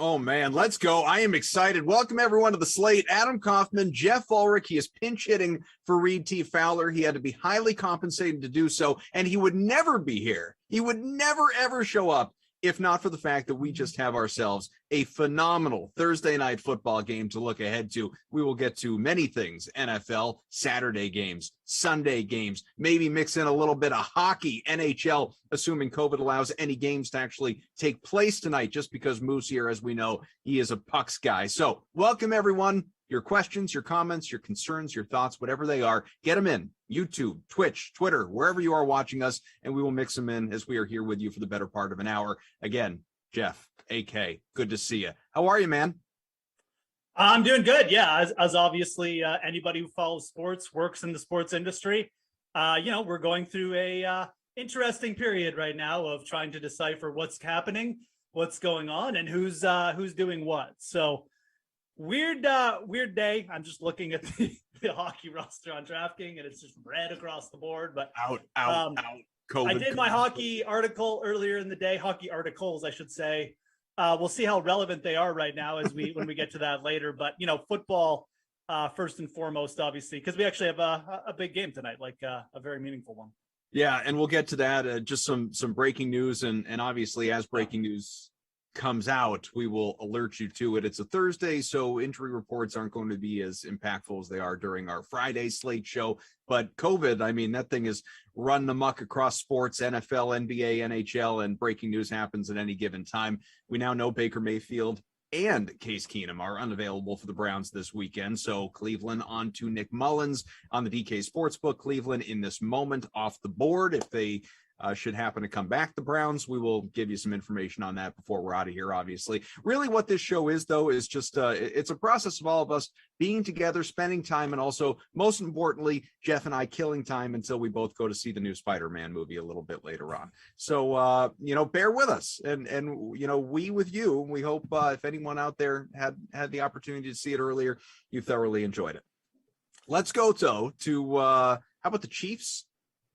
Oh, man, let's go. I am excited. Welcome, everyone, to the Slate. Adam Kaufman, Jeff Ulrich. He is pinch hitting for Reed T. Fowler. He had to be highly compensated to do so, and he would never be here. He would never, ever show up if not for the fact that we just have ourselves a phenomenal Thursday night football game to look ahead to. We will get to many things: NFL, Saturday games, Sunday games, maybe mix in a little bit of hockey, NHL, assuming COVID allows any games to actually take place tonight, just because Moose here, as we know, he is a pucks guy. So welcome, everyone. Your questions, your comments, your concerns, your thoughts, whatever they are, get them in. YouTube, Twitch, Twitter, wherever you are watching us, and we will mix them in as we are here with you for the better part of an hour. Again, Jeff, AK, good to see you. How are you, man? I'm doing good. Yeah, as obviously anybody who follows sports, works in the sports industry, we're going through a interesting period right now of trying to decipher what's happening, what's going on, and who's doing what. So weird day. I'm just looking at the hockey roster on DraftKings, and it's just red across the board. But out. COVID, I did my hockey article earlier in the day. Hockey articles, I should say. We'll see how relevant they are right now when we get to that later. But football first and foremost, obviously, because we actually have a big game tonight, like a very meaningful one. Yeah, and we'll get to that. Just some breaking news, and obviously as breaking news comes out, we will alert you to it. It's a Thursday, so injury reports aren't going to be as impactful as they are during our Friday slate show. But COVID, I mean, that thing is run amok across sports, NFL, NBA, NHL, and breaking news happens at any given time. We now know Baker Mayfield and Case Keenum are unavailable for the Browns this weekend. So Cleveland on to Nick Mullins on the DK Sportsbook. Cleveland in this moment off the board. If they should happen to come back, the Browns, we will give you some information on that before we're out of here, obviously. Really what this show is, though, is just it's a process of all of us being together, spending time, and also, most importantly, Jeff and I killing time until we both go to see the new Spider-Man movie a little bit later on. So, bear with us, and we with you. We hope if anyone out there had the opportunity to see it earlier, you thoroughly enjoyed it. Let's go, though, to how about the Chiefs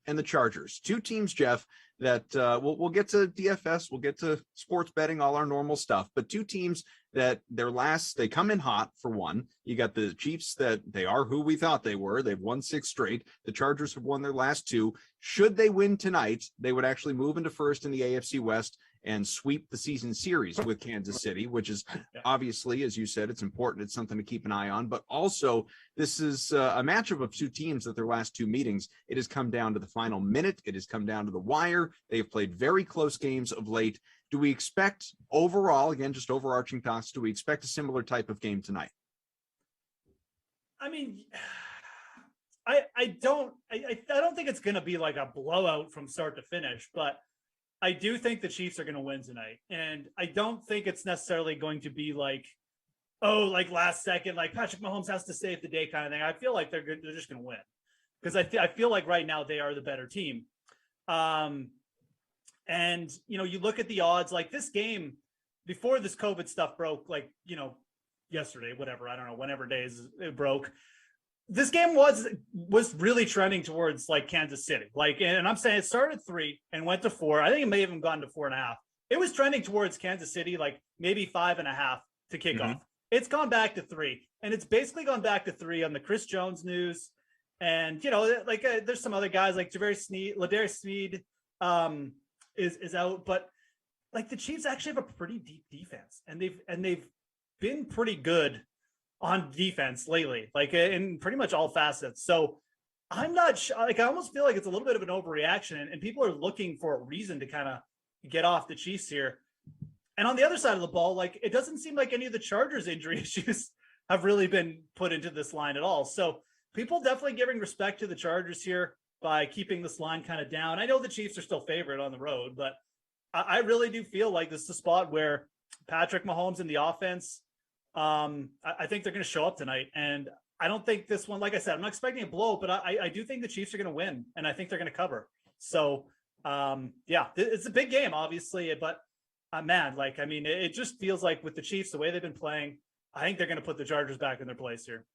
and the Chargers? Two teams, Jeff, that we'll get to DFS, we'll get to sports betting, all our normal stuff, but two teams that they come in hot. For one, you got the Chiefs, that they are who we thought they were. They've won 6 straight. The Chargers have won their last 2. Should they win tonight, they would actually move into first in the AFC West and sweep the season series with Kansas City, which is obviously, as you said, it's important. It's something to keep an eye on. But also, this is a matchup of two teams that their last 2 meetings, it has come down to the final minute. It has come down to the wire. They have played very close games of late. Do we expect overall, again, just overarching thoughts, do we expect a similar type of game tonight? I mean, I don't think it's going to be like a blowout from start to finish, but I do think the Chiefs are going to win tonight. And I don't think it's necessarily going to be like last second, like Patrick Mahomes has to save the day kind of thing. I feel like they're just going to win, because I feel like right now they are the better team. And, you look at the odds, like this game before this COVID stuff broke, yesterday, whatever, I don't know, whenever days it broke. This game was really trending towards like Kansas City. And I'm saying it started at 3 and went to 4. I think it may have even gone to 4.5. It was trending towards Kansas City, like maybe 5.5 to kick off. It's gone back to 3, and it's basically gone back to 3 on the Chris Jones news. And, there's some other guys like Ladarius Sneed is out, but like the Chiefs actually have a pretty deep defense, and they've been pretty good on defense lately, like in pretty much all facets. So I'm not sure, I almost feel like it's a little bit of an overreaction, and people are looking for a reason to kind of get off the Chiefs here. And on the other side of the ball, it doesn't seem like any of the Chargers injury issues have really been put into this line at all. So people definitely giving respect to the Chargers here by keeping this line kind of down. I know the Chiefs are still favored on the road, but I really do feel like this is a spot where Patrick Mahomes in the offense, I think they're going to show up tonight. And I don't think this one, like I said, I'm not expecting a blow, but I do think the Chiefs are going to win, and I think they're going to cover. So, it's a big game, obviously, but it just feels like with the Chiefs, the way they've been playing, I think they're going to put the Chargers back in their place here.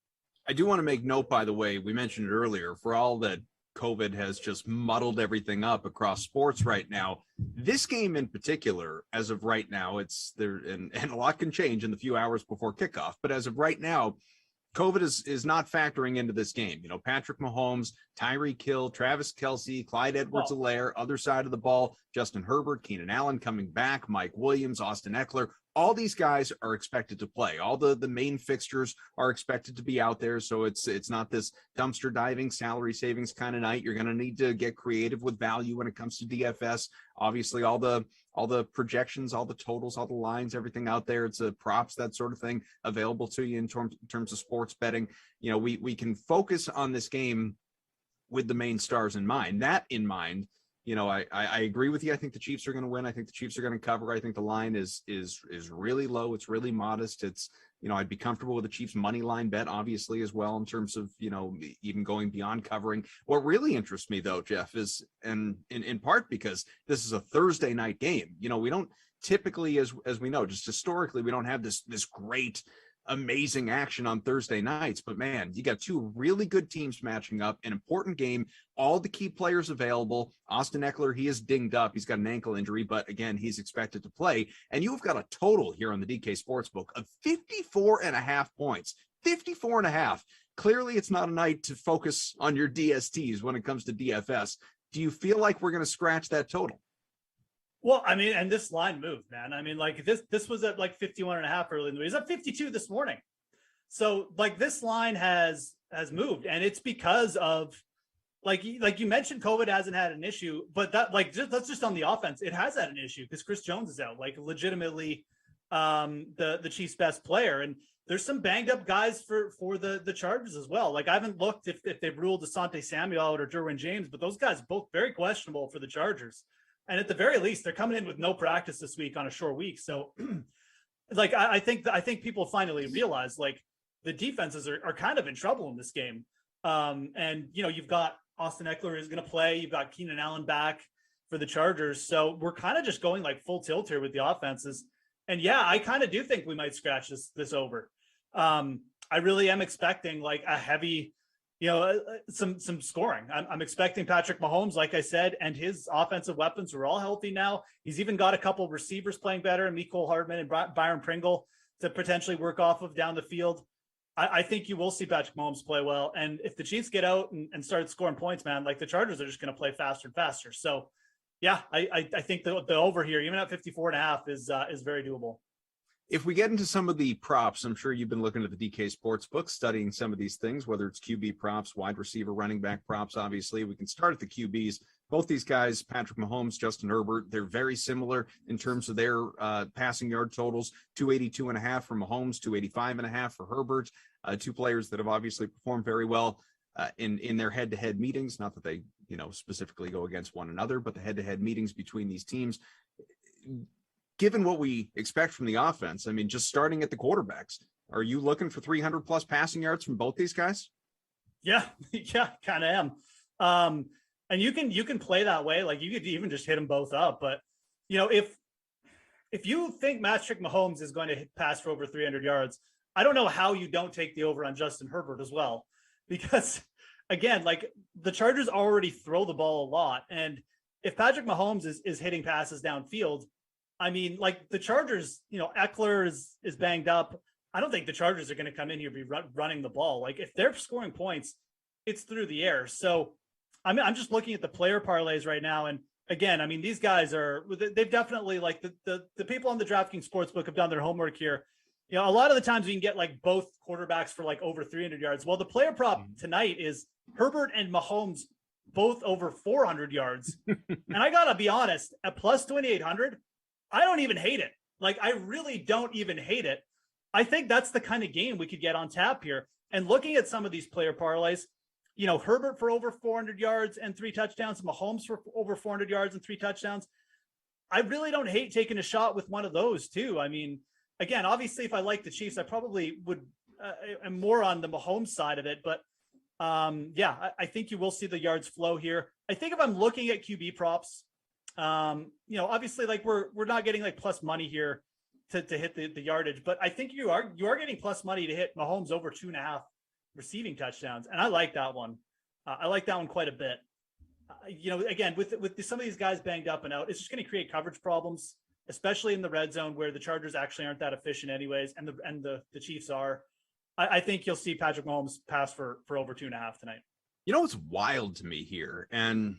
I do want to make note, by the way, we mentioned it earlier, for all that COVID has just muddled everything up across sports right now. This game in particular, as of right now, it's there, and a lot can change in the few hours before kickoff. But as of right now, COVID is not factoring into this game. You know, Patrick Mahomes, Tyreek Hill, Travis Kelce, Clyde Edwards-Helaire, other side of the ball, Justin Herbert, Keenan Allen coming back, Mike Williams, Austin Eckler. All these guys are expected to play. All the main fixtures are expected to be out there. So it's not this dumpster diving salary savings kind of night. You're going to need to get creative with value when it comes to DFS. Obviously, all the projections, all the totals, all the lines, everything out there. It's a props, that sort of thing available to you in terms of sports betting. You know, we can focus on this game with the main stars in mind. That in mind, you know, I agree with you. I think the Chiefs are going to win. I think the Chiefs are going to cover. I think the line is really low. It's really modest. It's, you know, I'd be comfortable with the Chiefs money line bet, obviously, as well, in terms of, you know, even going beyond covering. What really interests me, though, Jeff, is, and in part because this is a Thursday night game. You know, we don't typically, as we know, just historically, we don't have this great, amazing action on Thursday nights. But man, you got two really good teams matching up, an important game, all the key players available. Austin Eckler, he is dinged up. He's got an ankle injury, but again, he's expected to play. And you've got a total here on the DK Sportsbook of 54.5 points. 54.5. Clearly, it's not a night to focus on your DSTs when it comes to DFS. Do you feel like we're going to scratch that total? Well, I mean, and this line moved, man. I mean, like this was at like 51.5 early in the week. It's at 52 this morning. So like this line has moved, and it's because of like you mentioned, COVID hasn't had an issue, but that's just on the offense. It has had an issue because Chris Jones is out, like legitimately the Chiefs' best player. And there's some banged up guys for the Chargers as well. Like I haven't looked if they've ruled Asante Samuel out or Derwin James, but those guys both very questionable for the Chargers. And at the very least, they're coming in with no practice this week on a short week. So like, I think people finally realize like the defenses are kind of in trouble in this game. And, you know, you've got Austin Eckler is going to play. You've got Keenan Allen back for the Chargers. So we're kind of just going like full tilt here with the offenses. And yeah, I kind of do think we might scratch this over. I really am expecting like a heavy, you know, some scoring. I'm expecting Patrick Mahomes, like I said, and his offensive weapons are all healthy now. He's even got a couple of receivers playing better, and Mecole Hardman and Byron Pringle to potentially work off of down the field. I think you will see Patrick Mahomes play well. And if the Chiefs get out and start scoring points, man, like the Chargers are just going to play faster and faster. So yeah, I think the over here, even at 54.5 is very doable. If we get into some of the props, I'm sure you've been looking at the DK Sportsbook, studying some of these things, whether it's QB props, wide receiver, running back props. Obviously, we can start at the QBs. Both these guys, Patrick Mahomes, Justin Herbert, they're very similar in terms of their passing yard totals. 282.5 for Mahomes, 285.5 for Herbert. Two players that have obviously performed very well in their head-to-head meetings. Not that they, you know, specifically go against one another, but the head-to-head meetings between these teams. Given what we expect from the offense, I mean, just starting at the quarterbacks, are you looking for 300 plus passing yards from both these guys? Yeah, kind of am. And you can play that way. Like you could even just hit them both up. But, you know, if you think Patrick Mahomes is going to pass for over 300 yards, I don't know how you don't take the over on Justin Herbert as well. Because, again, like the Chargers already throw the ball a lot. And if Patrick Mahomes is hitting passes downfield, I mean, like the Chargers, you know, Eckler is banged up. I don't think the Chargers are going to come in here and be running the ball. Like if they're scoring points, it's through the air. So I'm just looking at the player parlays right now. And again, I mean, these guys they've definitely like the people on the DraftKings Sportsbook have done their homework here. You know, a lot of the times you can get like both quarterbacks for like over 300 yards. Well, the player prop tonight is Herbert and Mahomes both over 400 yards. And I got to be honest, at plus 2,800, I don't even hate it. Like, I really don't even hate it. I think that's the kind of game we could get on tap here. And looking at some of these player parlays, you know, Herbert for over 400 yards and 3 touchdowns, Mahomes for over 400 yards and 3 touchdowns. I really don't hate taking a shot with one of those too. I mean, again, obviously if I like the Chiefs, I probably would am more on the Mahomes side of it, but yeah, I think you will see the yards flow here. I think if I'm looking at QB props, you know, obviously like we're not getting like plus money here to hit the yardage, but I think you are getting plus money to hit Mahomes over 2.5 receiving touchdowns. And I like that one. I like that one quite a bit. Again, with some of these guys banged up and out, it's just going to create coverage problems, especially in the red zone where the Chargers actually aren't that efficient anyways, and the Chiefs are. I think you'll see Patrick Mahomes pass for over 2.5 tonight. You know what's wild to me here, and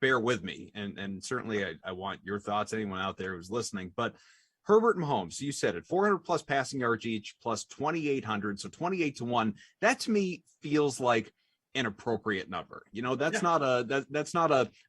bear with me, and certainly I want your thoughts, anyone out there who's listening, but Herbert and Mahomes, you said it, 400 plus passing yards each, plus 2,800, so 28-1. That to me feels like an appropriate number. That's not a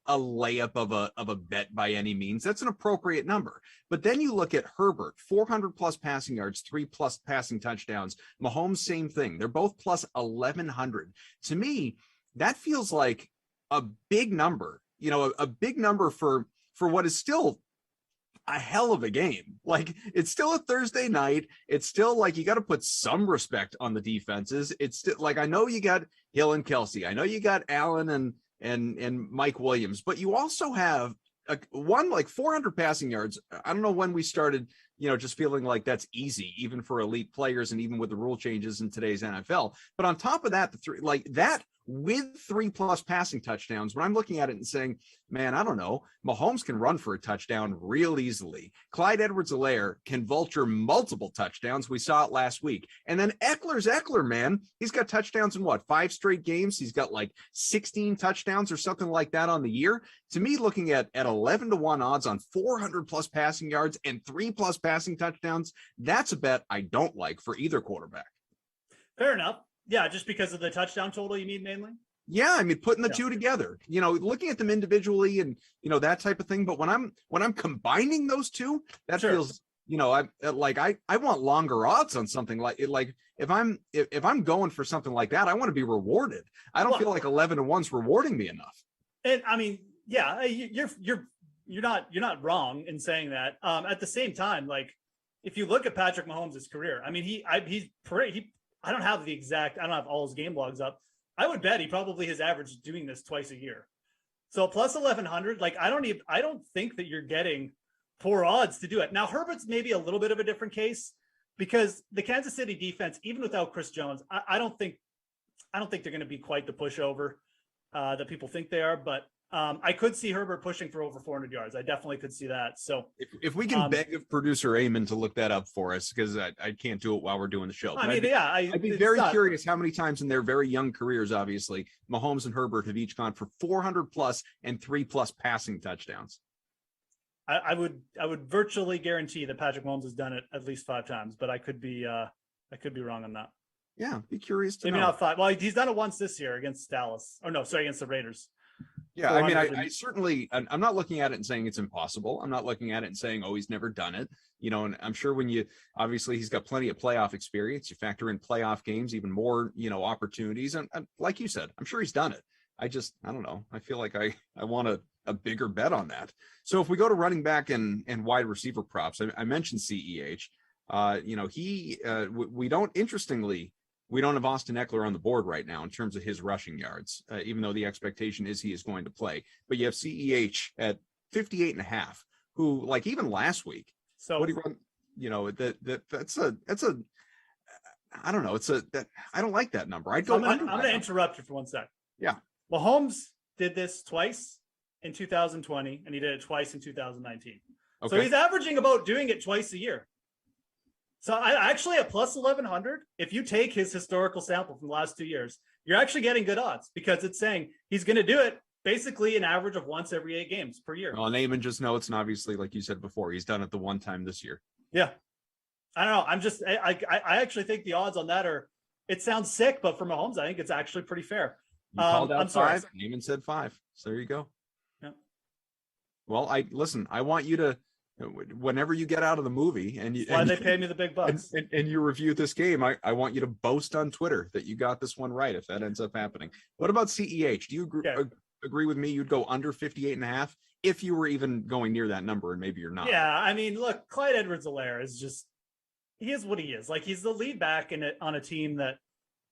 layup of a bet by any means. That's an appropriate number. But then you look at Herbert, 400 plus passing yards, 3 plus passing touchdowns. Mahomes, same thing. They're both plus 1,100. To me, that feels like a big number. A big number for what is still a hell of a game. Like, it's still a Thursday night. It's still like you got to put some respect on the defenses. It's still like, I know you got Hill and Kelsey. I know you got Allen and Mike Williams, but you also have one like 400 passing yards. I don't know when we started, just feeling like that's easy, even for elite players and even with the rule changes in today's NFL. But on top of that, the three like that with 3 plus passing touchdowns, when I'm looking at it and saying, man, I don't know, Mahomes can run for a touchdown real easily. Clyde Edwards-Helaire can vulture multiple touchdowns. We saw it last week. And then Eckler's Eckler, man. He's got touchdowns in 5 straight games. He's got like 16 touchdowns or something like that on the year. To me, looking at 11-1 odds on 400 plus passing yards and 3 plus passing touchdowns, that's a bet I don't like for either quarterback. Fair enough. Yeah, just because of the touchdown total, you mean mainly? Yeah, I mean, putting the two together, looking at them individually and that type of thing. But when I'm combining those two, that feels, I want longer odds on something like if I'm going for something like that, I want to be rewarded. I don't feel like 11-1's rewarding me enough. And I mean, yeah, you're not wrong in saying that. At the same time, like, if you look at Patrick Mahomes' career, I mean, I don't have all his game logs up. I would bet he probably has averaged doing this twice a year. So plus 1,100, like, I don't think that you're getting poor odds to do it. Now, Herbert's maybe a little bit of a different case because the Kansas City defense, even without Chris Jones, I don't think they're going to be quite the pushover that people think they are. But I could see Herbert pushing for over 400 yards. I definitely could see that. So if we can beg of producer Eamon to look that up for us, because I can't do it while we're doing the show. I'd be very curious how many times in their very young careers, obviously, Mahomes and Herbert have each gone for 400 plus and 3 plus passing touchdowns. I would virtually guarantee that Patrick Mahomes has done it at least 5 times, but I could be wrong on that. Yeah, be curious to know. Maybe not 5. Well, he's done it once this year against Dallas. Oh no, sorry, against the Raiders. Yeah, I mean, I certainly, I'm not looking at it and saying it's impossible. I'm not looking at it and saying, oh, he's never done it. And I'm sure obviously he's got plenty of playoff experience. You factor in playoff games, even more, opportunities. And like you said, I'm sure he's done it. I don't know. I feel like I want a bigger bet on that. So if we go to running back and wide receiver props, I mentioned CEH. We don't have Austin Eckler on the board right now in terms of his rushing yards, even though the expectation is he is going to play. But you have CEH at 58.5, who, like, even last week, so what do you run? That's a I don't know. I don't like that number. I'm going to interrupt you for 1 sec. Yeah. Mahomes did this twice in 2020, and he did it twice in 2019. Okay. So he's averaging about doing it twice a year. So I actually at plus 1,100, if you take his historical sample from the last 2 years, you're actually getting good odds because it's saying he's going to do it basically an average of once every 8 games per year. Well, Naaman just notes, and obviously, like you said before, he's done it the one time this year. Yeah. I don't know. I actually think the odds on that it sounds sick, but for Mahomes, I think it's actually pretty fair. You called out 5. Naaman said 5. So there you go. Yeah. Well, I want you to, whenever you get out of the movie why they pay me the big bucks and you review this game, I want you to boast on Twitter that you got this one right if that ends up happening. What about CEH? Do you agree with me? You'd go under 58.5 if you were even going near that number, and maybe you're not. Yeah, I mean, look, Clyde Edwards-Helaire he is what he is. Like, he's the lead back on a team that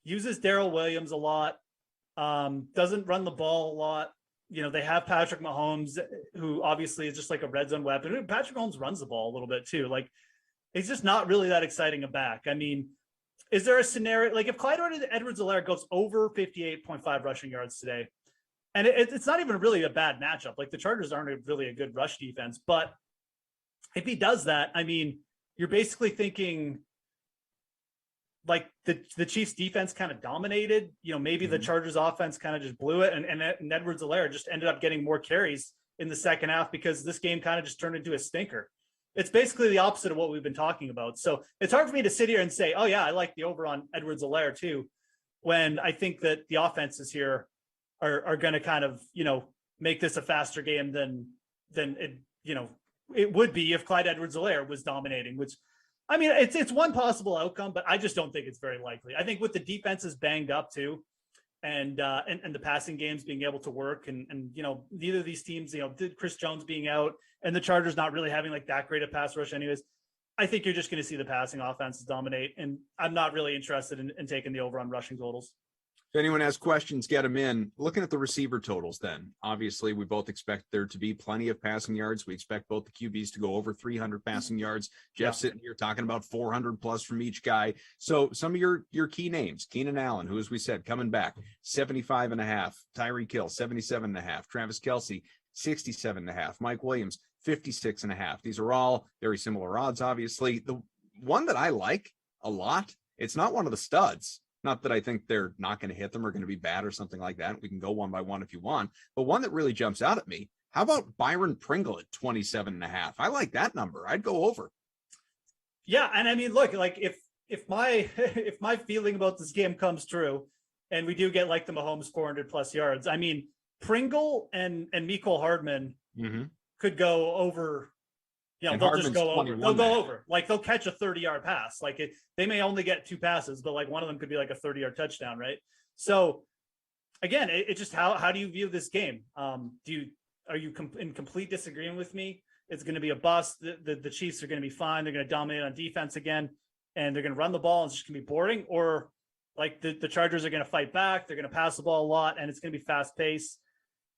uses Darrell Williams a lot, doesn't run the ball a lot. They have Patrick Mahomes, who obviously is just like a red zone weapon. Patrick Mahomes runs the ball a little bit too. Like, he's just not really that exciting a back. I mean, is there a scenario, like if Clyde Edwards-Helaire goes over 58.5 rushing yards today, And it's not even really a bad matchup. Like the Chargers aren't really a good rush defense, but if he does that, I mean, you're basically thinking like the Chiefs defense kind of dominated, maybe the Chargers offense kind of just blew it. And Edwards-Helaire just ended up getting more carries in the second half because this game kind of just turned into a stinker. It's basically the opposite of what we've been talking about. So it's hard for me to sit here and say, oh yeah, I like the over on Edwards-Helaire too, when I think that the offenses here are going to kind of, make this a faster game than it would be if Clyde Edwards-Helaire was dominating, which, I mean, it's one possible outcome, but I just don't think it's very likely. I think with the defenses banged up too, and the passing games being able to work, and neither of these teams, Chris Jones being out and the Chargers not really having like that great a pass rush anyways, I think you're just going to see the passing offenses dominate, and I'm not really interested in taking the over on rushing totals. If anyone has questions, get them in. Looking at the receiver totals then, obviously we both expect there to be plenty of passing yards. We expect both the QBs to go over 300 passing yards. Jeff's sitting here talking about 400 plus from each guy. So some of your key names, Keenan Allen, who, as we said, coming back, 75.5, Tyreek Hill, 77.5, Travis Kelce, 67.5, Mike Williams, 56.5. These are all very similar odds, obviously. The one that I like a lot, it's not one of the studs. Not that I think they're not going to hit them or going to be bad or something like that. We can go one by one if you want. But one that really jumps out at me, how about Byron Pringle at 27.5? I like that number. I'd go over. Yeah, and I mean, look, like if my if my feeling about this game comes true, and we do get like the Mahomes 400 plus yards, I mean, Pringle and Mecole Hardman could go over. They'll just go over. They'll go over. Like they'll catch a 30-yard pass. Like they may only get 2 passes, but like one of them could be like a 30-yard touchdown, right? So again, it's just how do you view this game? Are you in complete disagreement with me? It's going to be a bust. The Chiefs are going to be fine. They're going to dominate on defense again, and they're going to run the ball, and it's just going to be boring. Or like the Chargers are going to fight back. They're going to pass the ball a lot, and it's going to be fast paced.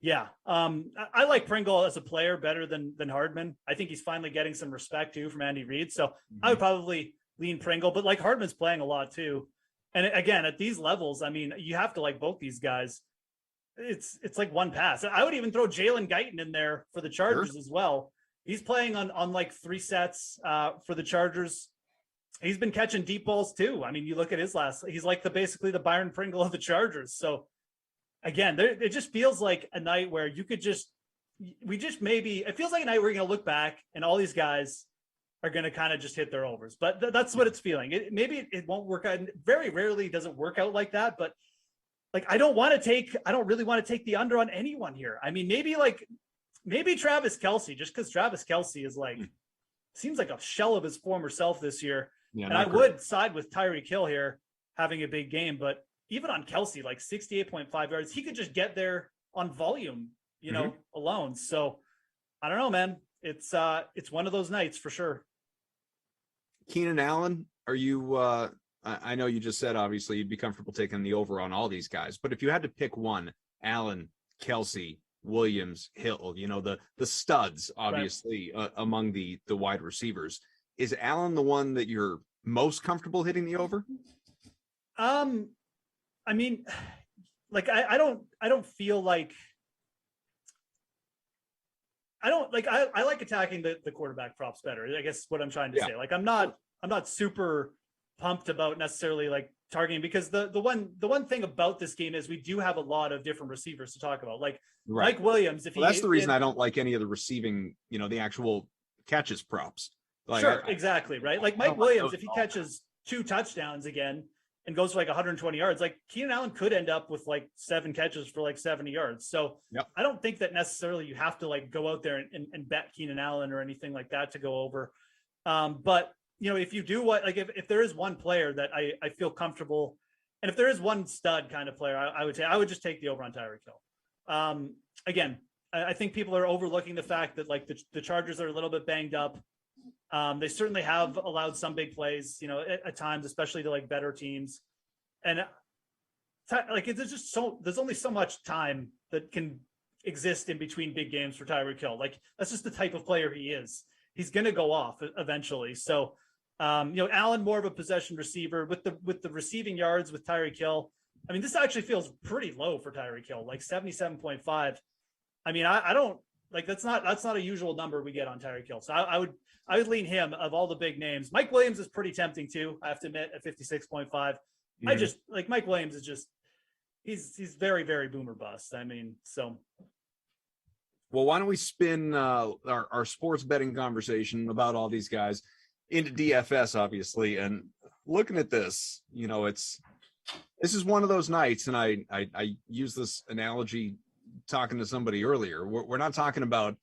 Yeah. I like Pringle as a player better than Hardman. I think he's finally getting some respect too from Andy Reid. So I would probably lean Pringle, but like Hardman's playing a lot too. And again, at these levels, I mean, you have to like both these guys. It's like one pass. I would even throw Jalen Guyton in there for the Chargers as well. He's playing on like 3 sets for the Chargers. He's been catching deep balls too. I mean, you look at his he's like basically the Byron Pringle of the Chargers. So again, it just feels like a night where you could it feels like a night where you're going to look back and all these guys are going to kind of just hit their overs. But that's what it's feeling. Maybe it won't work out. Very rarely does it work out like that. But like, I don't really want to take the under on anyone here. I mean, maybe Travis Kelce, just because Travis Kelce is like, seems like a shell of his former self this year. Yeah, and I would side with Tyreek Hill here having a big game, but even on Kelce, like 68.5 yards, he could just get there on volume, alone. So I don't know, man. It's one of those nights for sure. Keenan Allen, are you, I know you just said, obviously you'd be comfortable taking the over on all these guys, but if you had to pick one, Allen, Kelce, Williams, Hill, the studs, obviously, right, among the wide receivers, is Allen the one that you're most comfortable hitting the over? I mean, like I don't feel like I like attacking the quarterback props better. I guess what I'm trying to say. Like I'm not super pumped about necessarily like targeting, because the one thing about this game is we do have a lot of different receivers to talk about. Like Mike Williams, that's the reason I don't like any of the receiving, the actual catches props. Like, sure, exactly, right? Like Mike Williams, if he catches 2 touchdowns again and goes for like 120 yards, like Keenan Allen could end up with like 7 catches for like 70 yards. So I don't think that necessarily you have to like go out there and bet Keenan Allen or anything like that to go over. But if you do if there is one player that I feel comfortable, and if there is one stud kind of player, I would say I would just take the over on Tyreek Hill. Again, I think people are overlooking the fact that like the Chargers are a little bit banged up. They certainly have allowed some big plays, at times, especially to like better teams. And like, there's only so much time that can exist in between big games for Tyreek Hill. Like, that's just the type of player he is. He's going to go off eventually. So, Allen, more of a possession receiver with the receiving yards with Tyreek Hill. I mean, this actually feels pretty low for Tyreek Hill, like 77.5. I mean, I don't like that's not a usual number we get on Tyreek Hill. So I would lean him of all the big names. Mike Williams is pretty tempting too, I have to admit, at 56.5. I just like Mike Williams is just he's very, very boomer bust. I mean, so well, why don't we spin our sports betting conversation about all these guys into DFS, obviously, and looking at this, this is one of those nights, and I use this analogy talking to somebody earlier. We're not talking about,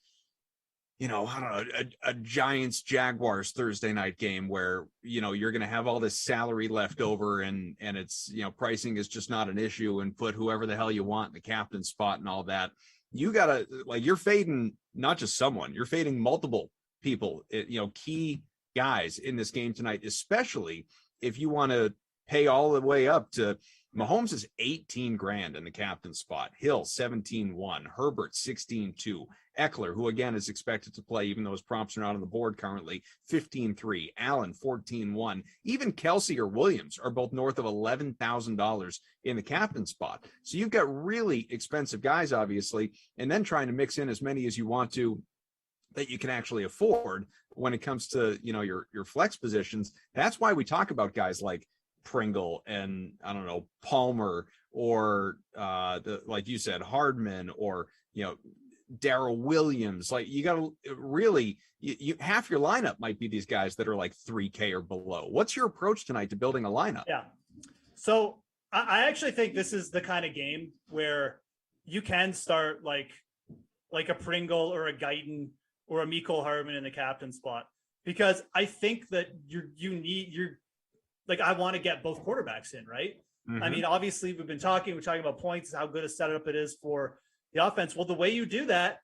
I don't know, a Giants Jaguars Thursday night game where, you're going to have all this salary left over and it's, pricing is just not an issue and put whoever the hell you want in the captain spot and all that. You got to you're fading not just someone, you're fading multiple people, key guys in this game tonight, especially if you want to pay all the way up to Mahomes is 18 grand in the captain spot, Hill 17-1, Herbert 16-2, Eckler, who again is expected to play even though his prompts are not on the board currently, 15-3, Allen 14-1, even Kelsey or Williams are both north of $11,000 in the captain spot. So you've got really expensive guys, obviously, and then trying to mix in as many as you want to that you can actually afford when it comes to, your flex positions. That's why we talk about guys like Pringle and I don't know, Palmer or like you said, Hardman or, Darrell Williams. Like you got to really, you half your lineup might be these guys that are like 3K or below. What's your approach tonight to building a lineup? Yeah. So I actually think this is the kind of game where you can start like a Pringle or a Guyton or a Mecole Hardman in the captain spot, because I think that I want to get both quarterbacks in, right? Mm-hmm. I mean, obviously we're talking about points, how good a setup it is for the offense. Well, the way you do that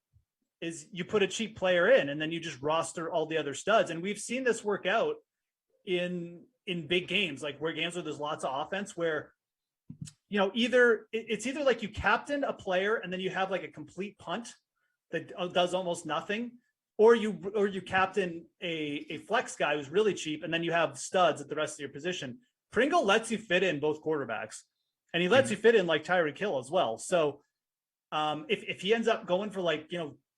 is you put a cheap player in and then you just roster all the other studs. And we've seen this work out in big games, like where games where there's lots of offense where, it's either like you captain a player and then you have like a complete punt that does almost nothing, or you captain a flex guy who's really cheap, and then you have studs at the rest of your position. Pringle lets you fit in both quarterbacks, and he lets you fit in like Tyreek Hill as well. So if he ends up going for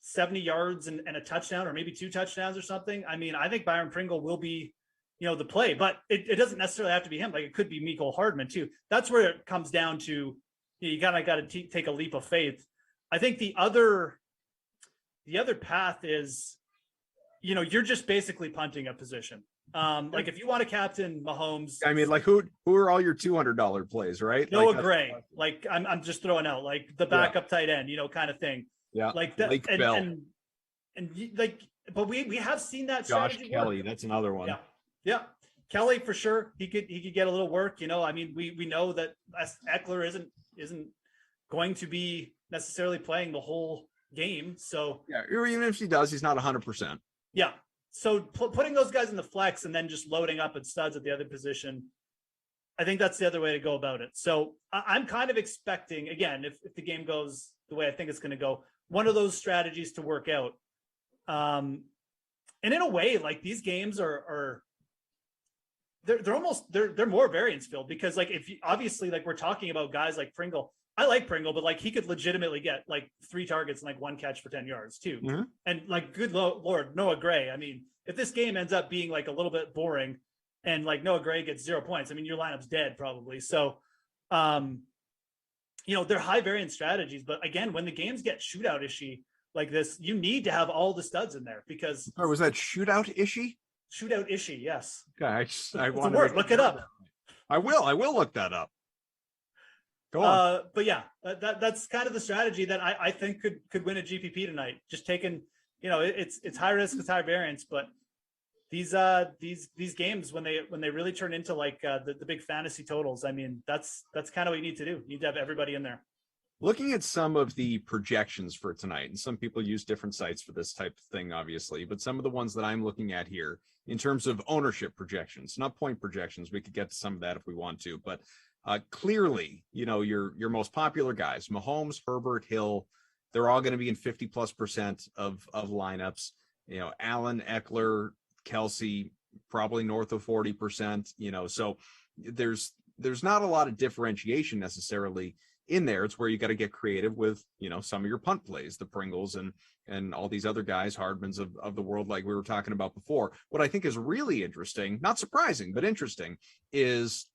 70 yards and a touchdown, or maybe 2 touchdowns or something, I mean, I think Byron Pringle will be, the play, but it doesn't necessarily have to be him. Like it could be Mecole Hardman too. That's where it comes down to, you got to take a leap of faith. I think the other path is, you're just basically punting a position. Like if you want to captain Mahomes, I mean, like who are all your $200 plays, right? Noah Gray, like I'm just throwing out like the backup tight end, kind of thing. Yeah, like that, but we have seen that. Josh Kelly, that's another one. Yeah, Kelly for sure. He could get a little work. I mean, we know that Eckler isn't going to be necessarily playing the whole game. So yeah, even if he does, he's not 100%. Yeah. So putting those guys in the flex and then just loading up at studs at the other position, I think that's the other way to go about it. So I'm kind of expecting, again, if the game goes the way I think it's going to go, one of those strategies to work out. And in a way, like these games they're more variance filled, because like if you, obviously like we're talking about guys like Pringle. I like Pringle, but like he could legitimately get like 3 targets and like 1 catch for 10 yards too. Mm-hmm. And like, good Lord, Noah Gray. I mean, if this game ends up being like a little bit boring and like Noah Gray gets 0 points, I mean, your lineup's dead probably. So, they're high variance strategies, but again, when the games get shootout-ishy like this, you need to have all the studs in there because. Or was that shootout-ishy? Shootout-ishy, yes. Okay, I want to look it up. I will look that up. Go on. But yeah, that's kind of the strategy that I think could win a GPP tonight. Just taking, it's high risk, it's high variance, but these games when they really turn into like the big fantasy totals, I mean, that's kind of what you need to do. You need to have everybody in there. Looking at some of the projections for tonight, and some people use different sites for this type of thing, obviously, but some of the ones that I'm looking at here in terms of ownership projections, not point projections, we could get to some of that if we want to, but clearly, your most popular guys, Mahomes, Herbert, Hill, they're all going to be in 50+% of lineups. Allen, Eckler, Kelsey, probably north of 40%. So there's there's not a lot of differentiation necessarily in there. It's where you got to get creative with, some of your punt plays, the Pringles and all these other guys, Hardmans of the world, like we were talking about before. What I think is really interesting, not surprising, but interesting, is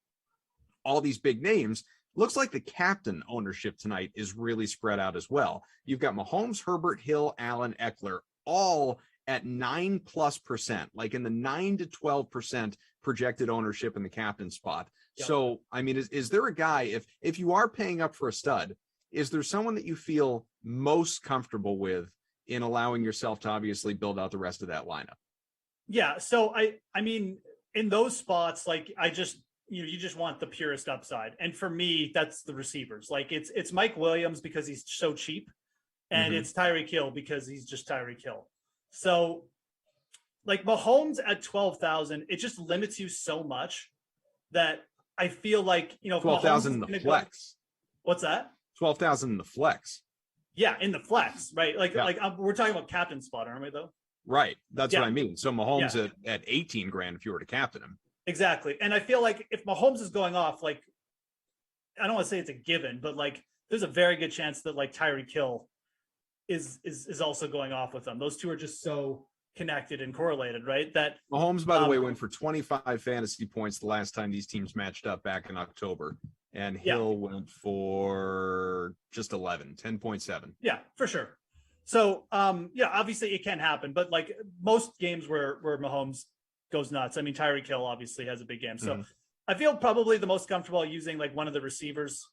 all these big names. Looks like the captain ownership tonight is really spread out as well. You've got Mahomes, Herbert, Hill, Allen, Eckler, all at 9+%, like in the 9 to 12% projected ownership in the captain spot. Yep. So, I mean, is there a guy, if you are paying up for a stud, is there someone that you feel most comfortable with in allowing yourself to obviously build out the rest of that lineup? Yeah. So I mean, in those spots, like you just want the purest upside. And for me, that's the receivers. Like it's Mike Williams because he's so cheap, and it's Tyreek Hill because he's just Tyreek Hill. So like Mahomes at 12,000, it just limits you so much that I feel like, 12,000 in the flex. What's that? 12,000 in the flex. Yeah. In the flex, right? Like we're talking about captain spot, aren't we though? Right. That's what I mean. So Mahomes at 18 grand, if you were to captain him. Exactly. And I feel like if Mahomes is going off, like, I don't want to say it's a given, but like, there's a very good chance that like Tyreek Hill is also going off with them. Those two are just so connected and correlated, right? That Mahomes, by the way, went for 25 fantasy points the last time these teams matched up back in October, and Hill went for just 10.7. Yeah, for sure. So, obviously it can happen, but like most games where Mahomes goes nuts. I mean, Tyreek Hill obviously has a big game. So I feel probably the most comfortable using like one of the receivers,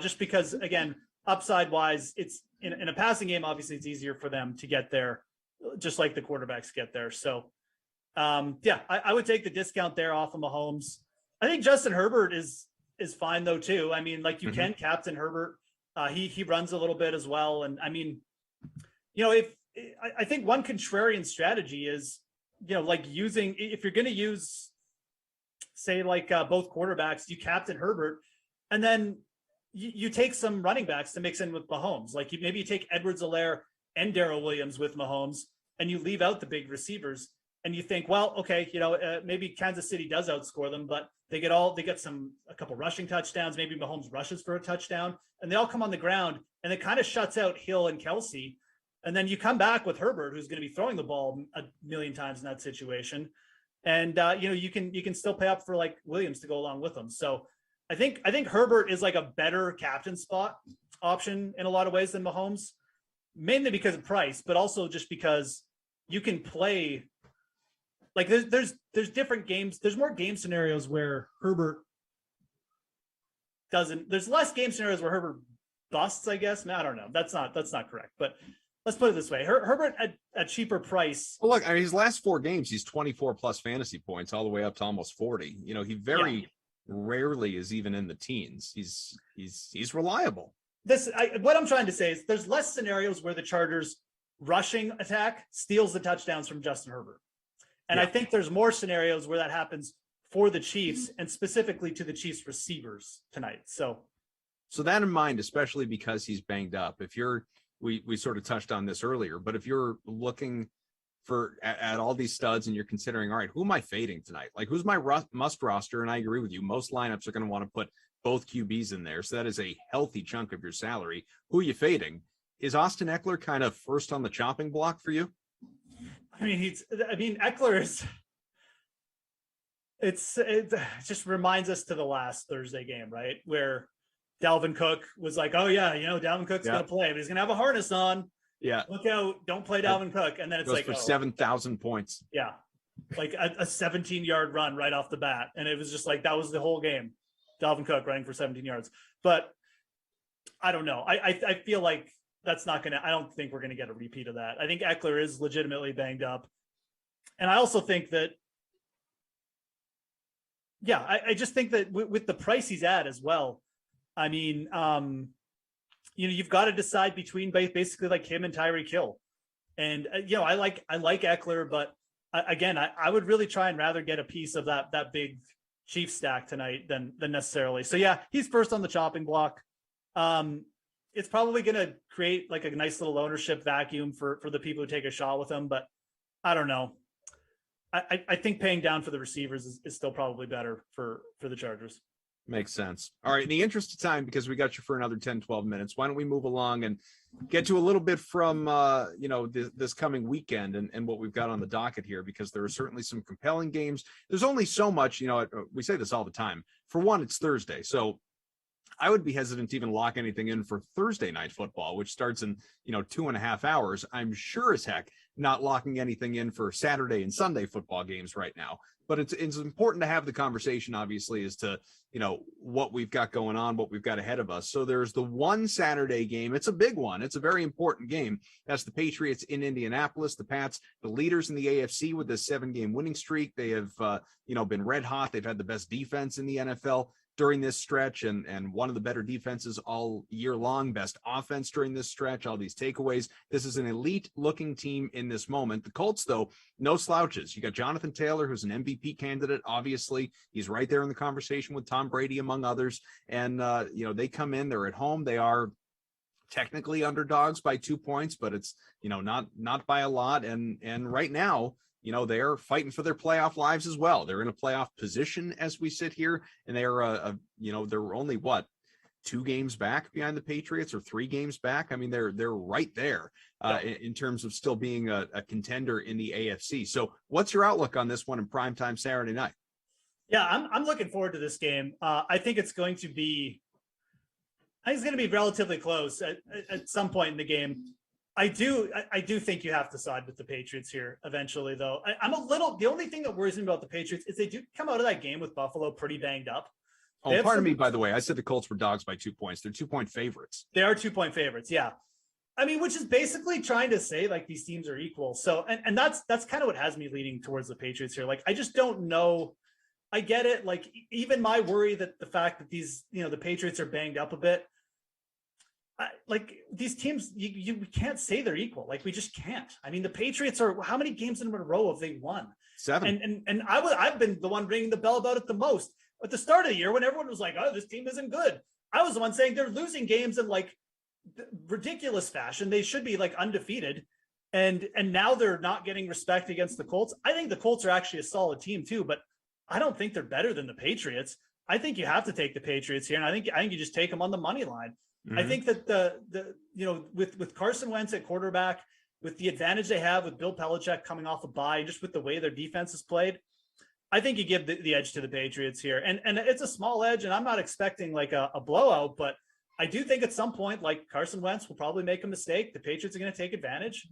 just because, again, upside wise, it's in a passing game. Obviously, it's easier for them to get there, just like the quarterbacks get there. So, I would take the discount there off of Mahomes. I think Justin Herbert is fine though too. I mean, like you can captain Herbert. He runs a little bit as well, and I mean, I think one contrarian strategy is, like if you're going to use, say, like both quarterbacks, you captain Herbert, and then you take some running backs to mix in with Mahomes. Like maybe you take Edwards-Helaire and Darrell Williams with Mahomes, and you leave out the big receivers, and you think, well, okay, maybe Kansas City does outscore them, but they get a couple rushing touchdowns. Maybe Mahomes rushes for a touchdown, and they all come on the ground, and it kind of shuts out Hill and Kelsey. And then you come back with Herbert, who's going to be throwing the ball a million times in that situation. And, you can still pay up for like Williams to go along with them. So I think Herbert is like a better captain spot option in a lot of ways than Mahomes, mainly because of price, but also just because you can play like there's different games. There's more game scenarios where Herbert there's less game scenarios where Herbert busts, I guess. I don't know. That's not correct, but let's put it this way. Herbert at a cheaper price. Well, look, I mean, his last 4 games, he's 24 plus fantasy points all the way up to almost 40. He very rarely is even in the teens. He's reliable. What I'm trying to say is there's less scenarios where the Chargers rushing attack steals the touchdowns from Justin Herbert. And I think there's more scenarios where that happens for the Chiefs and specifically to the Chiefs receivers tonight. So that in mind, especially because he's banged up, we sort of touched on this earlier, but if you're looking at all these studs and you're considering, all right, who am I fading tonight? Like, who's my must roster? And I agree with you. Most lineups are going to want to put both QBs in there. So that is a healthy chunk of your salary. Who are you fading? Is Austin Eckler kind of first on the chopping block for you? I mean, Eckler is, it just reminds us to the last Thursday game, right? Where Dalvin Cook was like, oh yeah, Dalvin Cook's going to play, but he's going to have a harness on. Yeah. Look out. Don't play Dalvin Cook. And then it's like, for 7,000 points. Yeah. Like a 17-yard run right off the bat. And it was just like, that was the whole game. Dalvin Cook running for 17 yards. But I don't know. I feel like that's not going to, I don't think we're going to get a repeat of that. I think Eckler is legitimately banged up. And I also think that, I just think that with the price he's at as well, I mean, you've got to decide between basically like him and Tyreek Hill. And, I like Eckler, but again, I would really try and rather get a piece of that big Chiefs stack tonight than necessarily. So yeah, he's first on the chopping block. It's probably going to create like a nice little ownership vacuum for the people who take a shot with him, but I don't know. I think paying down for the receivers is still probably better for the Chargers. Makes sense. All right. In the interest of time, because we got you for another 10, 12 minutes, why don't we move along and get to a little bit from, this coming weekend and what we've got on the docket here, because there are certainly some compelling games. There's only so much, we say this all the time. For one, it's Thursday. So I would be hesitant to even lock anything in for Thursday night football, which starts in, 2.5 hours. I'm sure as heck not locking anything in for Saturday and Sunday football games right now. But it's important to have the conversation, obviously, as to, what we've got going on, what we've got ahead of us. So there's the one Saturday game. It's a big one. It's a very important game. That's the Patriots in Indianapolis. The Pats, the leaders in the AFC with this 7-game winning streak. They have, been red hot. They've had the best defense in the NFL during this stretch and one of the better defenses all year long, best offense during this stretch, all these takeaways. This is an elite looking team in this moment. The Colts, though, no slouches. You got Jonathan Taylor, who's an MVP candidate. Obviously, he's right there in the conversation with Tom Brady, among others. And, they come in, they're at home. They are technically underdogs by 2 points, but it's, not by a lot. And right now, they're fighting for their playoff lives as well. They're in a playoff position as we sit here, and they're, they're only 2 games back behind the Patriots, or 3 games back. I mean, they're right there in terms of still being a contender in the AFC. So what's your outlook on this one in primetime Saturday night? Yeah, I'm looking forward to this game. I think it's going to be relatively close at some point in the game. I do think you have to side with the Patriots here eventually, though. The only thing that worries me about the Patriots is they do come out of that game with Buffalo pretty banged up. Oh, pardon me, by the way. I said the Colts were dogs by 2 points. They're 2-point favorites. They are 2-point favorites, yeah. I mean, which is basically trying to say like these teams are equal. So, and that's kind of what has me leaning towards the Patriots here. Like, I just don't know. I get it. Like, even my worry that the fact that these, the Patriots are banged up a bit. Like these teams, you can't say they're equal. Like, we just can't. I mean, the Patriots are, how many games in a row have they won? 7. And I've been the one ringing the bell about it the most at the start of the year when everyone was like, "Oh, this team isn't good." I was the one saying they're losing games in like ridiculous fashion. They should be like undefeated, and now they're not getting respect against the Colts. I think the Colts are actually a solid team too, but I don't think they're better than the Patriots. I think you have to take the Patriots here, and I think you just take them on the money line. Mm-hmm. I think that with Carson Wentz at quarterback, with the advantage they have with Bill Belichick coming off a bye, just with the way their defense is played, I think you give the edge to the Patriots here. And it's a small edge, and I'm not expecting like a blowout, but I do think at some point, like Carson Wentz will probably make a mistake. The Patriots are going to take advantage,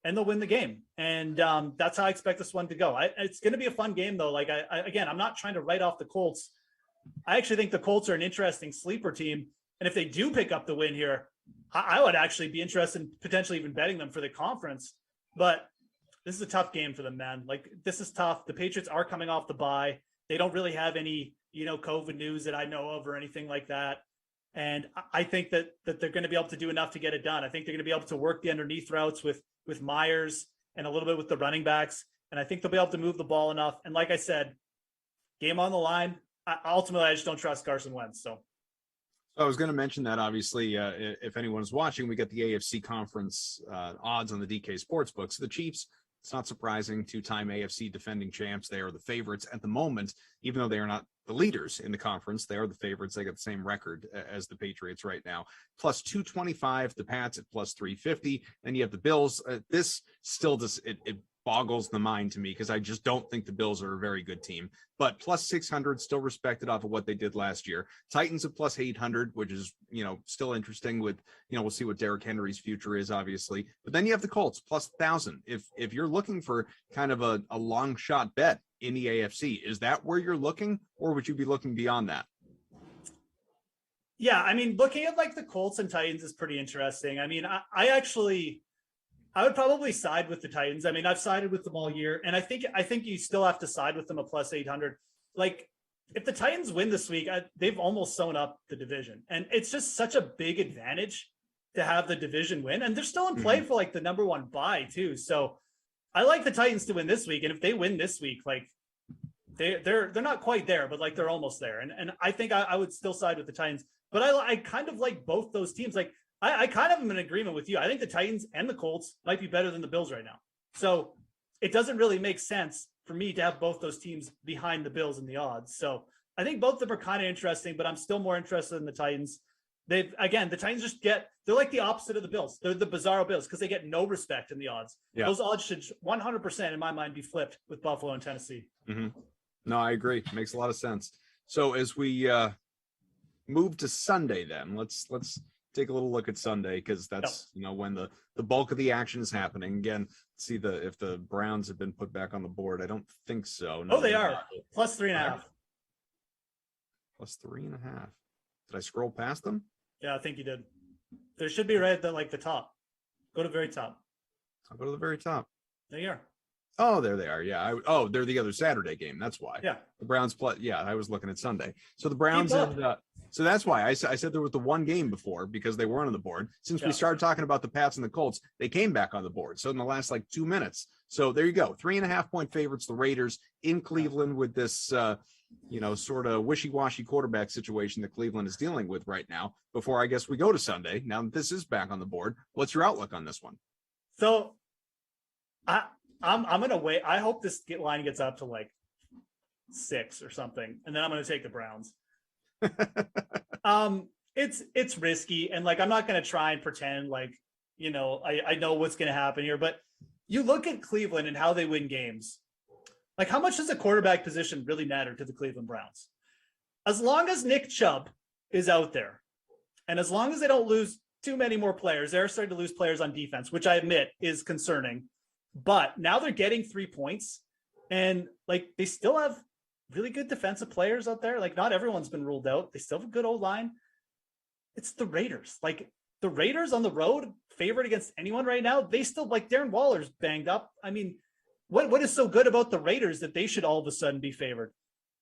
and they'll win the game. And that's how I expect this one to go. It's going to be a fun game, though. Like, again, I'm not trying to write off the Colts. I actually think the Colts are an interesting sleeper team. And if they do pick up the win here, I would actually be interested in potentially even betting them for the conference. But this is a tough game for them, man. Like, this is tough. The Patriots are coming off the bye. They don't really have any, COVID news that I know of or anything like that. And I think that they're going to be able to do enough to get it done. I think they're going to be able to work the underneath routes with Myers and a little bit with the running backs. And I think they'll be able to move the ball enough. And like I said, game on the line. Ultimately, I just don't trust Carson Wentz. So I was going to mention that, obviously, if anyone's watching, we got the AFC conference odds on the DK Sportsbooks. The Chiefs, it's not surprising, 2-time AFC defending champs. They are the favorites at the moment, even though they are not the leaders in the conference. They are the favorites. They got the same record as the Patriots right now. Plus 225, the Pats at plus 350. Then you have the Bills. This still just, it boggles the mind to me because I just don't think the Bills are a very good team. But plus 600, still respected off of what they did last year. Titans at plus 800, which is, still interesting with, we'll see what Derrick Henry's future is, obviously. But then you have the Colts plus 1,000. If you're looking for kind of a long shot bet in the AFC, is that where you're looking, or would you be looking beyond that? Yeah, I mean, looking at like the Colts and Titans is pretty interesting. I mean, I would probably side with the Titans. I mean, I've sided with them all year, and I think you still have to side with them at plus 800. Like, if the Titans win this week, they've almost sewn up the division, and it's just such a big advantage to have the division win, and they're still in play for like the number 1 bye too. So I like the Titans to win this week, and if they win this week, like they're not quite there, but like they're almost there, and I think I would still side with the Titans. But I kind of like both those teams. Like, I kind of am in agreement with you. I think the Titans and the Colts might be better than the Bills right now. So it doesn't really make sense for me to have both those teams behind the Bills in the odds. So I think both of them are kind of interesting, but I'm still more interested in the Titans. The Titans they're like the opposite of the Bills. They're the bizarro Bills because they get no respect in the odds. Yeah. Those odds should 100% in my mind be flipped with Buffalo and Tennessee. Mm-hmm. No, I agree. Makes a lot of sense. So as we move to Sunday, then let's take a little look at Sunday, because that's when the bulk of the action is happening. Again, see if the Browns have been put back on the board. I don't think so. No, they are plus 3.5. Plus 3.5. Did I scroll past them? Yeah, I think you did. There should be right at the top. Go to the very top. I'll go to the very top. There you are. Oh, there they are. Yeah. They're the other Saturday game. That's why. Yeah. The Browns plus. Yeah, I was looking at Sunday. So the Browns so that's why I said there was the one game before, because they weren't on the board. Since we started talking about the Pats and the Colts, they came back on the board. So in the last 2 minutes. So there you go. 3.5-point favorites, the Raiders in Cleveland, with this sort of wishy-washy quarterback situation that Cleveland is dealing with right now. Before I guess we go to Sunday, now that this is back on the board, what's your outlook on this one? So I'm gonna wait. I hope this line gets up to 6 or something, and then I'm gonna take the Browns. It's risky, and I'm not gonna try and pretend I know what's gonna happen here, but you look at Cleveland and how they win games. How much does the quarterback position really matter to the Cleveland Browns? As long as Nick Chubb is out there, and as long as they don't lose too many more players, they're starting to lose players on defense, which I admit is concerning. But now they're getting 3 points, and they still have really good defensive players out there. Not everyone's been ruled out. They still have a good O-line. It's the Raiders. The Raiders on the road, favored against anyone right now. They still Darren Waller's banged up. I mean, what is so good about the Raiders that they should all of a sudden be favored?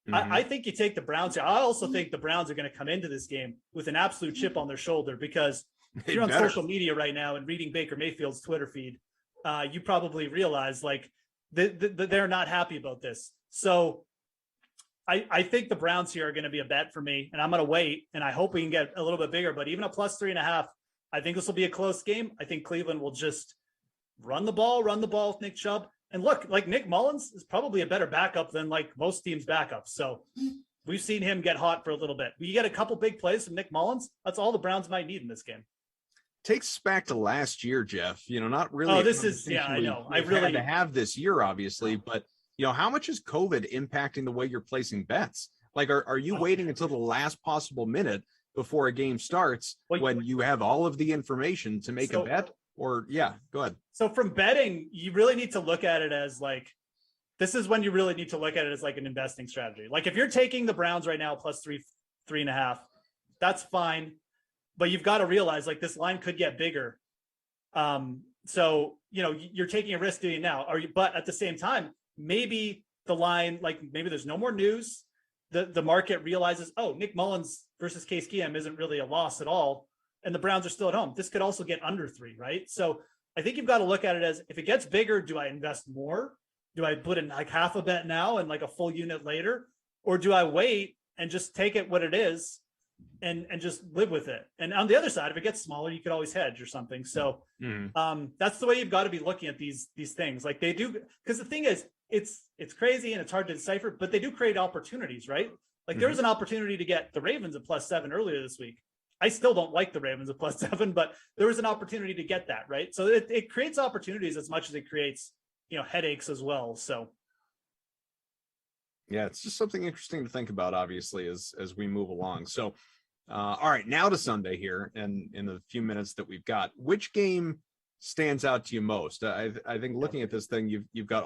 Mm-hmm. I think you take the Browns here. I also think the Browns are going to come into this game with an absolute chip on their shoulder, because if you're on social media right now and reading Baker Mayfield's Twitter feed, you probably realize they're not happy about this. So I think the Browns here are going to be a bet for me, and I'm going to wait, and I hope we can get a little bit bigger. But even a plus 3.5, I think this will be a close game. I think Cleveland will just run the ball with Nick Chubb. And look, Nick Mullins is probably a better backup than most teams' backups. So we've seen him get hot for a little bit. We get a couple big plays from Nick Mullins. That's all the Browns might need in this game. Takes us back to last year, Jeff. Not really. Oh, this is I know. I really had to have this year, obviously, but how much is COVID impacting the way you're placing bets? Are you waiting until the last possible minute before a game starts when you have all of the information to make a bet? Or go ahead. So from betting, you really need to look at it as this is when you really need to look at it as an investing strategy. If you're taking the Browns right now plus 3.5, that's fine. But you've got to realize this line could get bigger. So, you're taking a risk doing it now. But at the same time, maybe the line, maybe there's no more news. The market realizes, Nick Mullins versus Case Keenum isn't really a loss at all, and the Browns are still at home. This could also get under 3, right? So I think you've got to look at it as, if it gets bigger, do I invest more? Do I put in half a bet now and a full unit later? Or do I wait and just take it what it is and just live with it? And on the other side, if it gets smaller, you could always hedge or something. So that's the way you've got to be looking at these things. They do, because the thing is, it's crazy and it's hard to decipher, but they do create opportunities, right? There was an opportunity to get the Ravens at +7 earlier this week. I still don't like the Ravens at +7, but there was an opportunity to get that, right? So it creates opportunities as much as it creates, headaches as well. So yeah, it's just something interesting to think about, obviously, as we move along. So all right, now to Sunday here, and in the few minutes that we've got, which game stands out to you most? I think looking at this thing, you've got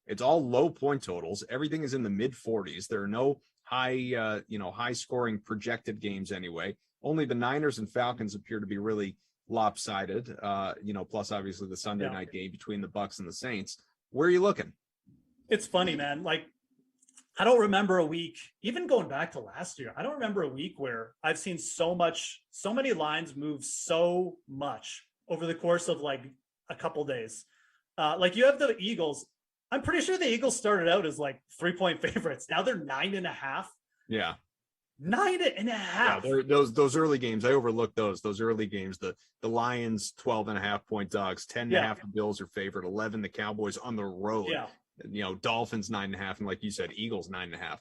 it's all low point totals. Everything is in the mid 40s. There are no high scoring projected games anyway. Only the Niners and Falcons appear to be really lopsided, plus obviously the Sunday night game between the Bucs and the Saints. Where are you looking? It's funny, man. I don't remember a week, even going back to last year, I don't remember a week where I've seen so many lines move so much over the course of a couple days. You have the Eagles. I'm pretty sure the Eagles started out as 3-point favorites. Now they're 9.5. Yeah. 9.5. Yeah, those early games, I overlooked those early games. The Lions 12.5-point dogs, 10.5 the Bills are favored, 11 the Cowboys on the road. Yeah. Dolphins 9.5, and like you said, Eagles 9.5.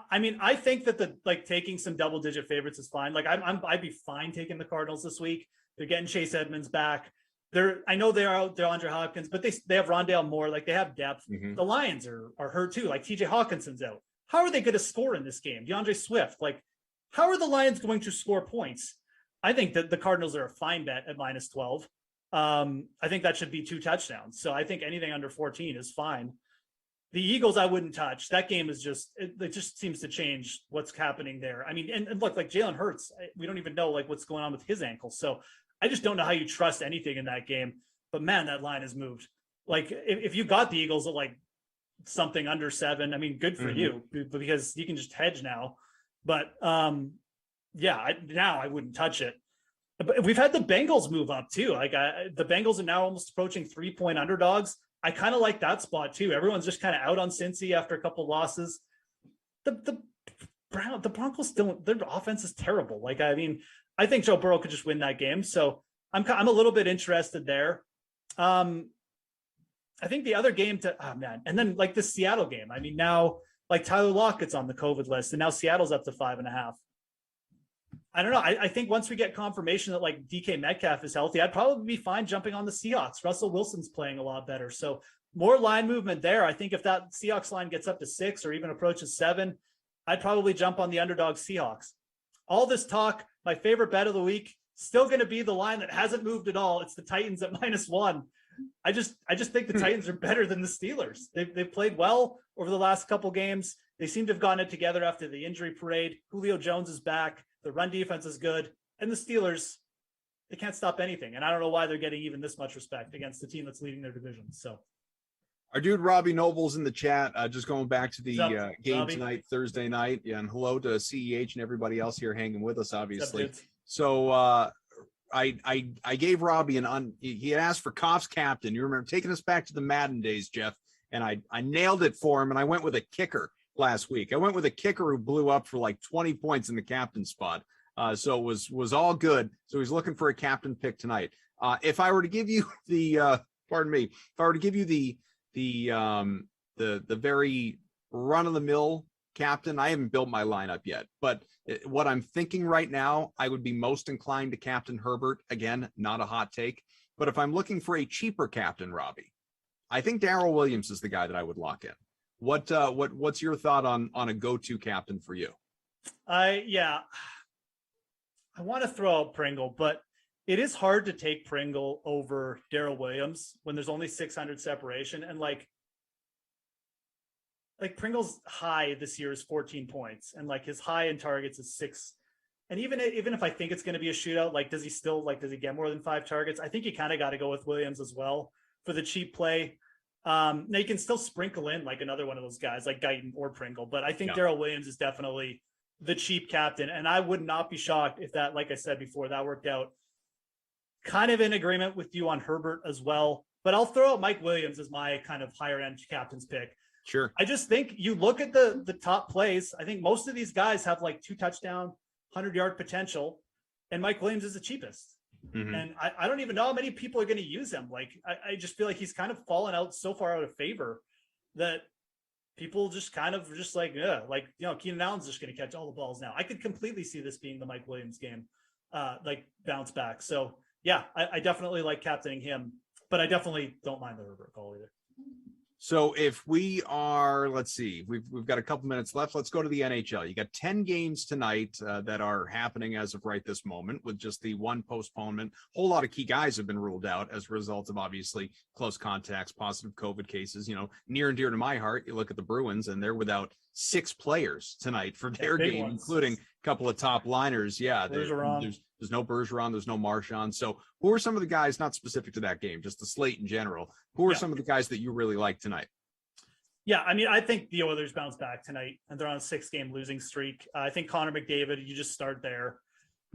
I mean, I think that taking some double-digit favorites is fine. Like I'd be fine taking the Cardinals this week. They're getting Chase Edmonds back. I know they're out. They're Andre Hopkins, but they have Rondale Moore. Like they have depth. Mm-hmm. The Lions are hurt too. Like TJ Hawkinson's out. How are they going to score in this game? DeAndre Swift. Like, how are the Lions going to score points? I think that the Cardinals are a fine bet at -12. I think that should be 2 touchdowns. So I think anything under 14 is fine. The Eagles, I wouldn't touch. That game is it just seems to change what's happening there. I mean, and look, like Jalen Hurts, we don't even know like what's going on with his ankle. So I just don't know how you trust anything in that game. But man, that line has moved. Like if you got the Eagles at like something under 7, I mean, good for you because you can just hedge now. But now I wouldn't touch it. But we've had the Bengals move up too. Like the Bengals are now almost approaching 3-point underdogs. I kind of like that spot too. Everyone's just kind of out on Cincy after a couple losses. The Broncos their offense is terrible. Like, I mean, I think Joe Burrow could just win that game. So I'm a little bit interested there. I think the other game and then like the Seattle game. I mean, now like Tyler Lockett's on the COVID list and now Seattle's up to 5.5. I don't know. I think once we get confirmation that like DK Metcalf is healthy, I'd probably be fine jumping on the Seahawks. Russell Wilson's playing a lot better. So more line movement there. I think if that Seahawks line gets up to 6 or even approaches 7, I'd probably jump on the underdog Seahawks. All this talk, my favorite bet of the week, still going to be the line that hasn't moved at all. It's the Titans at -1. I just think the Titans are better than the Steelers. They've played well over the last couple games. They seem to have gotten it together after the injury parade. Julio Jones is back. The run defense is good. And the Steelers, they can't stop anything. And I don't know why they're getting even this much respect against the team that's leading their division. So our dude Robbie Noble's in the chat, just going back to the game Robbie? tonight, Thursday night. Yeah, and hello to CEH and everybody else here hanging with us, obviously. What's up, So I gave Robbie he had asked for Koff's captain. You remember taking us back to the Madden days, Jeff, and I nailed it for him, and I went with a kicker last week. I went with a kicker who blew up for like 20 points in the captain spot. So it was all good. So he's looking for a captain pick tonight. If I were to give you the very run-of-the-mill captain, I haven't built my lineup yet, but what I'm thinking right now, I would be most inclined to captain Herbert. Again, not a hot take, but if I'm looking for a cheaper captain, Robbie, I think Darrell Williams is the guy that I would lock in. What's your thought on a go-to captain for you? I want to throw out Pringle, but it is hard to take Pringle over Darrell Williams when there's only 600 separation. And like Pringle's high this year is 14 points, and like his high in targets is 6. And even if I think it's going to be a shootout, like does he get more than 5 targets? I think you kind of got to go with Williams as well for the cheap play. Now you can still sprinkle in like another one of those guys like Guyton or Pringle, but I think Darrell Williams is definitely the cheap captain. And I would not be shocked if that, like I said before, that worked out. Kind of in agreement with you on Herbert as well, but I'll throw out Mike Williams as my kind of higher end captain's pick. Sure. I just think you look at the top plays. I think most of these guys have like 2 touchdown, 100-yard potential, and Mike Williams is the cheapest. Mm-hmm. And I don't even know how many people are going to use him. Like, I just feel like he's kind of fallen out so far out of favor that people just kind of just like, Keenan Allen's just going to catch all the balls now. I could completely see this being the Mike Williams game, like bounce back. So yeah, I definitely like captaining him, but I definitely don't mind the Herbert call either. So if we are, let's see, we've got a couple minutes left. Let's go to the NHL. You got 10 games tonight that are happening as of right this moment, with just the one postponement. A whole lot of key guys have been ruled out as a result of obviously close contacts, positive COVID cases. You know, near and dear to my heart, you look at the Bruins and they're without 6 players tonight for their game, including a couple of top liners. Yeah, there's no Bergeron, there's no Marchand. So who are some of the guys, not specific to that game, just the slate in general, who are some of the guys that you really like tonight? Yeah, I mean, I think the Oilers bounce back tonight, and they're on a 6-game losing streak. I think Connor McDavid, you just start there.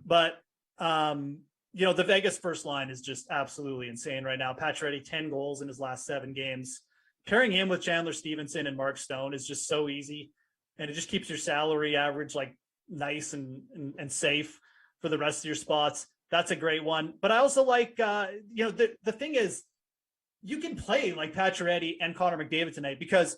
But, the Vegas first line is just absolutely insane right now. Pacioretty, 10 goals in his last 7 games. Pairing him with Chandler Stevenson and Mark Stone is just so easy, and it just keeps your salary average like nice and safe for the rest of your spots. That's a great one. But I also like, the thing is, you can play like Pacioretty and Connor McDavid tonight because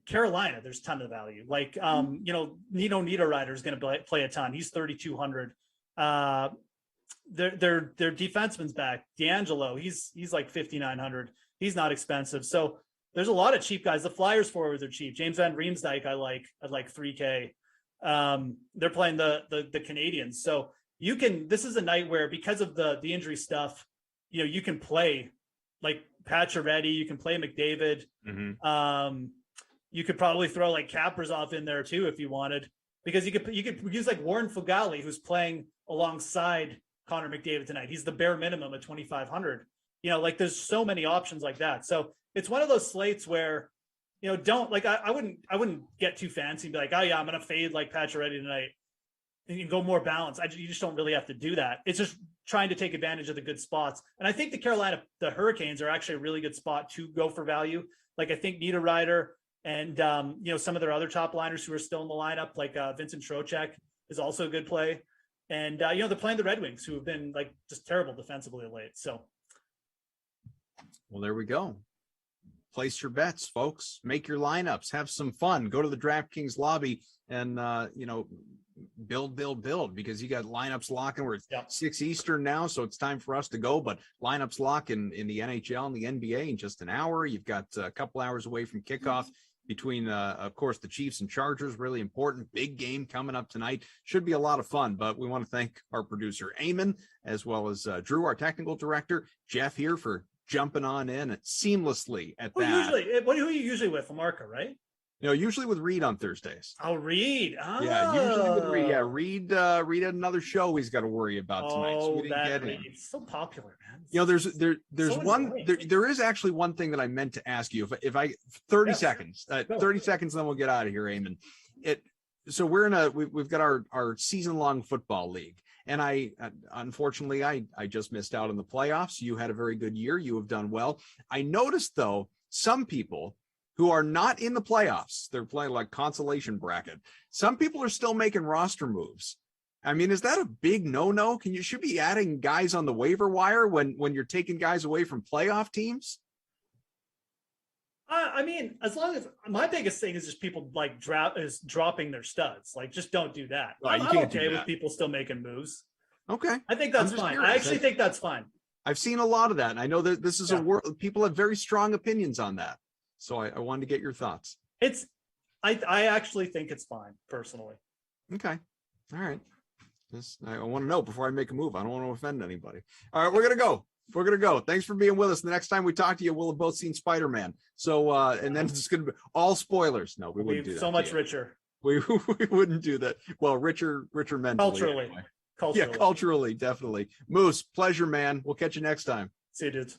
Carolina, there's a ton of value. Like, Nino Niederreiter is going to play a ton. He's 3,200. Their defenseman's back. D'Angelo, he's like 5,900. He's not expensive. So there's a lot of cheap guys. The Flyers forwards are cheap. James Van Riemsdyk, I like at like 3K. They're playing the Canadians. So this is a night where, because of the injury stuff, you can play like Pacioretty, you can play McDavid. Mm-hmm. You could probably throw like Kaprizov in there too if you wanted, because you could use like Warren Fugali, who's playing alongside Connor McDavid tonight. He's the bare minimum at 2,500. Like there's so many options like that. So it's one of those slates where, don't like, I wouldn't get too fancy and be like, oh yeah, I'm going to fade like Pacioretty tonight and you can go more balanced. You just don't really have to do that. It's just trying to take advantage of the good spots. And I think the Hurricanes are actually a really good spot to go for value. Like I think Niederreiter and, some of their other top liners who are still in the lineup, like Vincent Trocheck is also a good play. And, they're playing the Red Wings, who have been like just terrible defensively of late. So. Well, there we go. Place your bets, folks. Make your lineups. Have some fun. Go to the DraftKings lobby and, build, because you got lineups locking. We're at 6 Eastern now, so it's time for us to go. But lineups lock in the NHL and the NBA in just an hour. You've got a couple hours away from kickoff between, of course, the Chiefs and Chargers. Really important. Big game coming up tonight. Should be a lot of fun. But we want to thank our producer, Eamon, as well as Drew, our technical director, Jeff here for jumping on in seamlessly at that. Who are you usually with? Lamarca, right? Usually with Reed on Thursdays. Oh, Reed. Oh. Yeah, usually with Reed. Yeah, Reed had another show he's got to worry about tonight. So we didn't get him. It's so popular, man. There's so one. There is actually one thing that I meant to ask you. If I 30 seconds, 30 seconds, then we'll get out of here, Eamon. So we've got our season-long football league. And unfortunately, I just missed out on the playoffs. You had a very good year. You have done well. I noticed, though, some people who are not in the playoffs, they're playing like consolation bracket. Some people are still making roster moves. I mean, is that a big no-no? You should be adding guys on the waiver wire when you're taking guys away from playoff teams? I mean, as long as my biggest thing is just people like dropping their studs. Like, just don't do that. I'm okay with people still making moves. Okay, I think that's fine. Curious. I actually think that's fine. I've seen a lot of that, and I know that this is a world. People have very strong opinions on that. So I wanted to get your thoughts. I actually think it's fine, personally. Okay, all right. I want to know before I make a move. I don't want to offend anybody. All right, we're gonna go. Thanks for being with us. The next time we talk to you, we'll have both seen Spider-Man. So, and then it's going to be all spoilers. No, we wouldn't do that. So much richer. We wouldn't do that. Well, richer mentally. Culturally. Anyway. Yeah, culturally, definitely. Moose, pleasure, man. We'll catch you next time. See you, dudes.